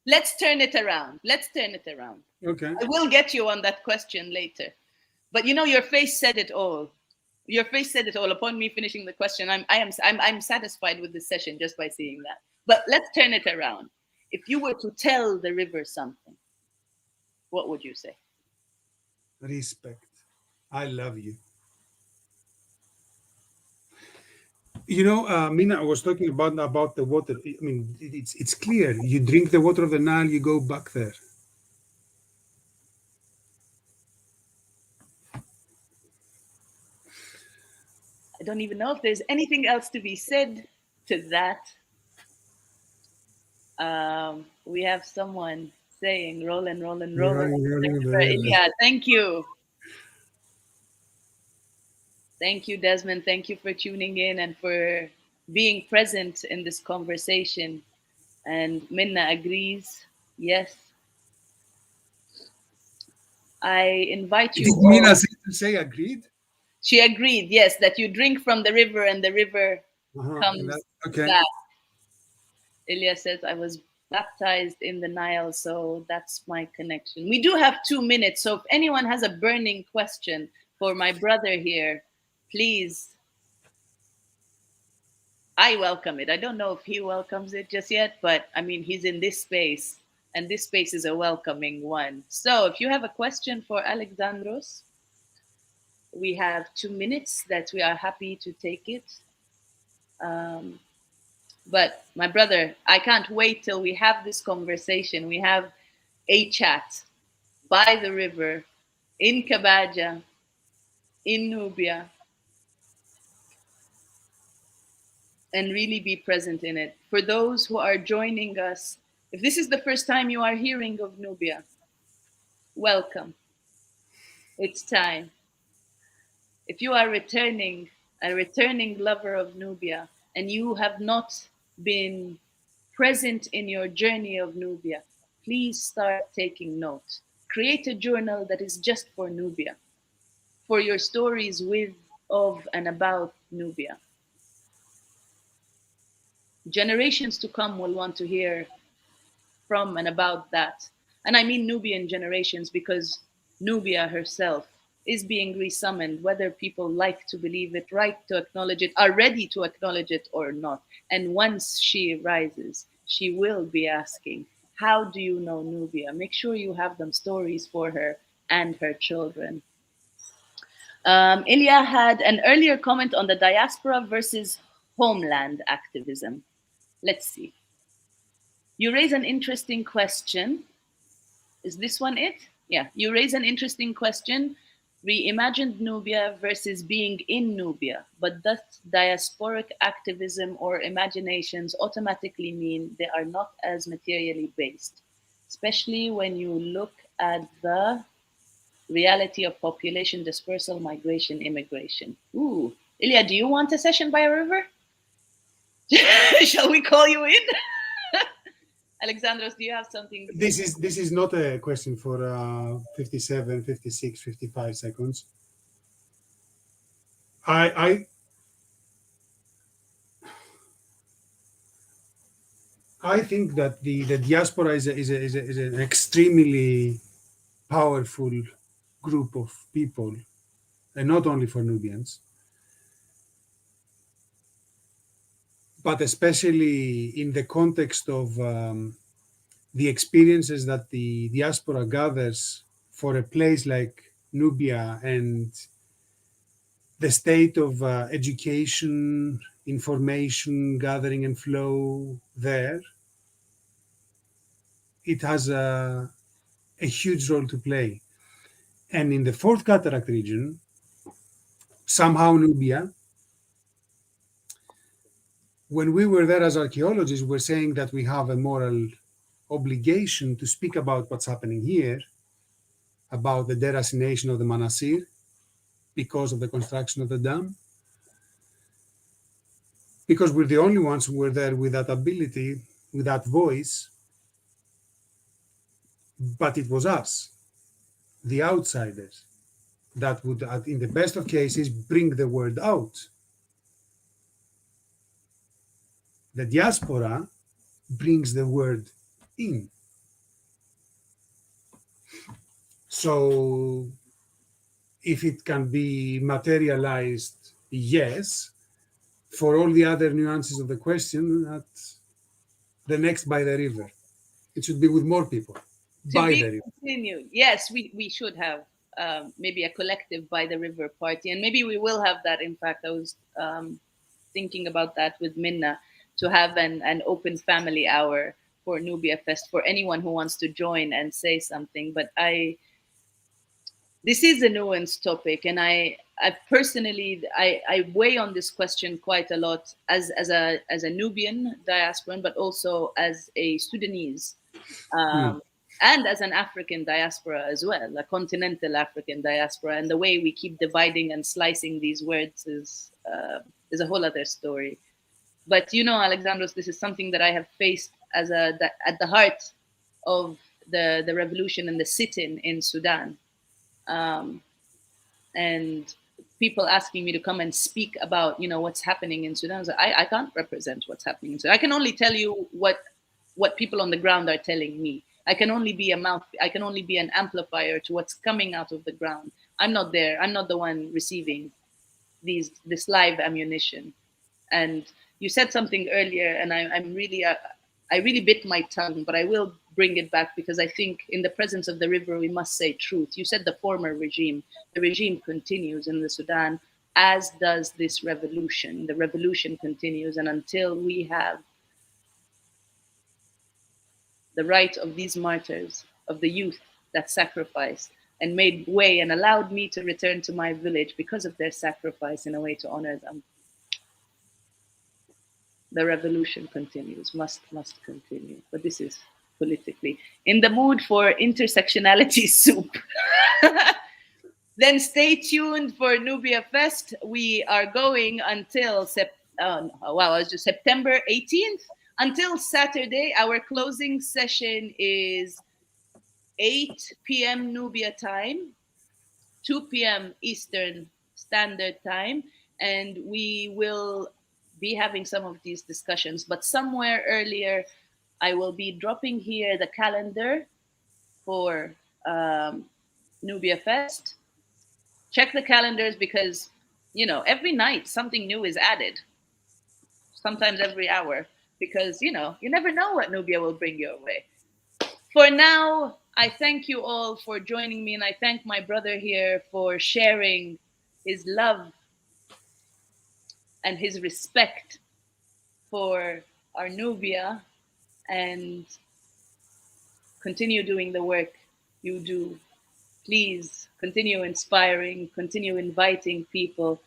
let's turn it around. Let's turn it around. Okay. I will get you on that question later. But you know, your face said it all. Your face said it all. Upon me finishing the question, I'm satisfied with this session just by seeing that. But let's turn it around. If you were to tell the river something, what would you say? Respect. I love you. You know, Mina, I was talking about the water. I mean, it's clear. You drink the water of the Nile, you go back there. I don't even know if there's anything else to be said to that. We have someone saying, rolling. Yeah, thank you. Thank you, Desmond. Thank you for tuning in and for being present in this conversation. And Minna agrees. Yes. I invite you. Did Mina say agreed? She agreed, yes, that you drink from the river and the river comes back. Ilya says, I was baptized in the Nile, so that's my connection. We do have 2 minutes, so if anyone has a burning question for my brother here, please. I welcome it. I don't know if he welcomes it just yet, but I mean, he's in this space, and this space is a welcoming one. So if you have a question for Alexandros, we have 2 minutes that we are happy to take it. But my brother, I can't wait till we have this conversation. We have a chat by the river, in Kabaja, in Nubia, and really be present in it. For those who are joining us, if this is the first time you are hearing of Nubia, welcome. It's time. If you are a returning lover of Nubia, and you have not been present in your journey of Nubia, please start taking note. Create a journal that is just for Nubia, for your stories with, of, and about Nubia. Generations to come will want to hear from and about that. And I mean Nubian generations, because Nubia herself is being resummoned, whether people like to believe it, right to acknowledge it, are ready to acknowledge it or not. And once she rises, she will be asking, how do you know Nubia? Make sure you have them stories for her and her children. Ilya had an earlier comment on the diaspora versus homeland activism. Let's see. You raise an interesting question. Is this one it? Yeah, you raise an interesting question. Reimagined Nubia versus being in Nubia, but does diasporic activism or imaginations automatically mean they are not as materially based, especially when you look at the reality of population dispersal, migration, immigration? Ooh, Ilya, do you want a session by a river? Shall we call you in? Alexandros, do you have something? This is not a question for 57, 56, 55 seconds. I think that the diaspora is an extremely powerful group of people, and not only for Nubians, but especially in the context of the experiences that the diaspora gathers for a place like Nubia, and the state of education, information gathering and flow there. It has a huge role to play. And in the Fourth Cataract region, somehow Nubia, when we were there as archaeologists, we're saying that we have a moral obligation to speak about what's happening here, about the deracination of the Manasir because of the construction of the dam, because we're the only ones who were there with that ability with that voice, but it was us, the outsiders, that would, in the best of cases, bring the word out. The diaspora brings the word in. So if it can be materialized, yes. For all the other nuances of the question, that the next by the river, it should be with more people. To By be the river. continued. Yes, we should have maybe a collective by the river party, and maybe we will have that. In fact, I was thinking about that with Minna, to have an open family hour for Nubia Fest for anyone who wants to join and say something. But this is a nuanced topic, and I personally I weigh on this question quite a lot as a Nubian diasporan, but also as a Sudanese. And as an African diaspora as well, a continental African diaspora, and the way we keep dividing and slicing these words is a whole other story. But you know, Alexandros, this is something that I have faced at the heart of the revolution and the sit-in in Sudan, and people asking me to come and speak about what's happening in Sudan. So I can't represent what's happening in Sudan. I can only tell you what people on the ground are telling me. I can only be a mouth. I can only be an amplifier to what's coming out of the ground. I'm not there. I'm not the one receiving this live ammunition. And you said something earlier, and I really bit my tongue, but I will bring it back because I think in the presence of the river we must say truth. You said the former regime. The regime continues in the Sudan, as does this revolution. The revolution continues, and until we have the right of these martyrs, of the youth that sacrificed and made way and allowed me to return to my village because of their sacrifice in a way to honor them, the revolution continues, must continue. But this is politically. In the mood for intersectionality soup. Then stay tuned for Nubia Fest. We are going until September 18th. Until Saturday. Our closing session is 8 p.m. Nubia time, 2 p.m. Eastern Standard Time, and we will be having some of these discussions. But somewhere earlier, I will be dropping here the calendar for Nubia Fest. Check the calendars because, every night something new is added. Sometimes every hour. Because, you never know what Nubia will bring your way. For now, I thank you all for joining me, and I thank my brother here for sharing his love and his respect for our Nubia, and continue doing the work you do. Please continue inspiring, continue inviting people.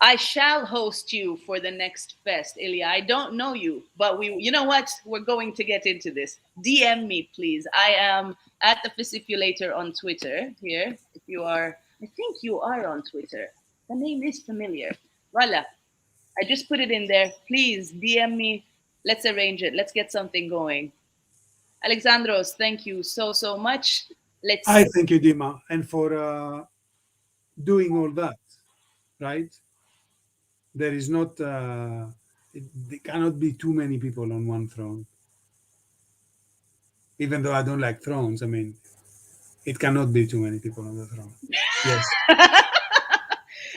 I shall host you for the next fest, Ilya. I don't know you, but you know what? We're going to get into this. DM me, please. I am at the Fiscifulator on Twitter here. If you are, I think you are on Twitter. The name is familiar. Voila. I just put it in there. Please DM me. Let's arrange it. Let's get something going. Alexandros, thank you so much. I thank you, Dima, and for doing all that, right? There is not, there cannot be too many people on one throne. Even though I don't like thrones, I mean, it cannot be too many people on the throne. Yes.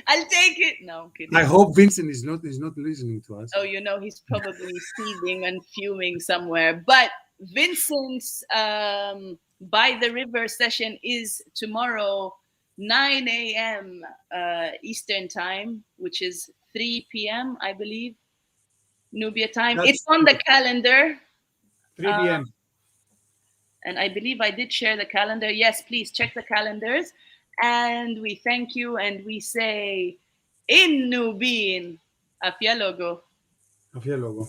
I'll take it. No, I'm kidding. I hope Vincent is not listening to us. Oh, he's probably seething and fuming somewhere. But Vincent's By the River session is tomorrow, 9 a.m. Eastern time, which is 3 p.m., I believe, Nubia time. It's on the calendar. 3 p.m. And I believe I did share the calendar. Yes, please check the calendars. And we thank you and we say, in Nubian, Afia Logo. Afia Logo.